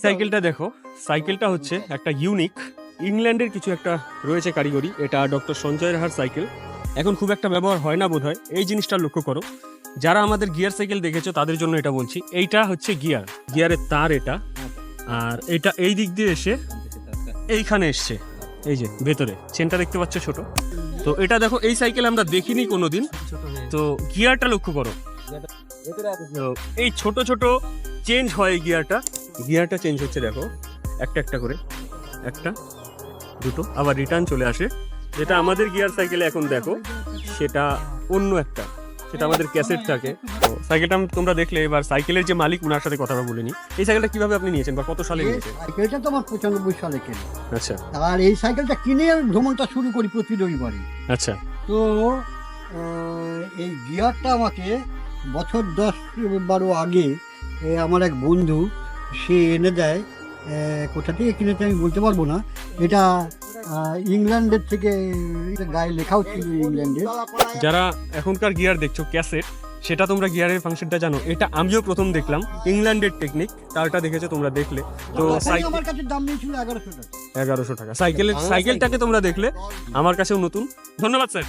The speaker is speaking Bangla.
সাইকেলটা দেখো, সাইকেলটা হচ্ছে একটা ইউনিক ইংল্যান্ডের কিছু একটা রয়েছে কারিগরি। এটা ডক্টর সঞ্জয় রাহার সাইকেল। এখন খুব একটা ব্যবহার হয় না বোধহয়। এই জিনিসটা লক্ষ্য করো, যারা আমাদের গিয়ার সাইকেল দেখেছো তাদের জন্য এটা বলছি। এইটা হচ্ছে গিয়ারের তার এটা, আর এটা এই দিক দিয়ে এসে এইখানে এসছে, এই যে ভেতরে চেনটা দেখতে পাচ্ছ ছোট। তো এটা দেখো, এই সাইকেল আমরা দেখিনি কোনোদিন। তো গিয়ারটা লক্ষ্য করো, তো এই ছোট ছোট চেঞ্জ হয় গিয়ারটা চেঞ্জ হচ্ছে দেখো, একটা একটা করে, একটা দুটো, আবার রিটার্ন চলে আসে। যেটা আমাদের গিয়ার সাইকেলে এখন দেখো সেটা অন্য একটা, সেটা আমাদের ক্যাসেট থাকে। তো সাইকেলটা তোমরা দেখলে, এবার সাইকেলের যে মালিক ওনার সাথে কথা বলে নি। এই সাইকেলটা কিভাবে আপনি নিয়েছেন বা কত সালে নিয়েছেন? সাইকেলটা তো আমার 95 সালে কেনা। আচ্ছা আর এই সাইকেলটা কিনে আমি ভ্রমণটা শুরু করি প্রতি রবিবারে। আচ্ছা। তো এই গিয়ারটা আমাকে বছর 10-12 আগে আমার এক বন্ধু সে এনে দেয়। কোথা থেকে কিনেছে আমি বলতে পারবো না। এটা ইংল্যান্ডের থেকে, এটা গায়ে লেখাও ছিল ইংল্যান্ডের। যারা এখনকার গিয়ার দেখছো ক্যাসেট, সেটা তোমরা গিয়ারের ফাংশনটা জানো। এটা আমিও প্রথম দেখলাম, ইংল্যান্ডের টেকনিক। তারটা দেখেছো তোমরা, দেখলে তো আমার কাছে দাম নিয়েছিল 1100 টাকা। 1100 টাকা সাইকেলটাকে তোমরা দেখলে, আমার কাছেও নতুন। ধন্যবাদ স্যার।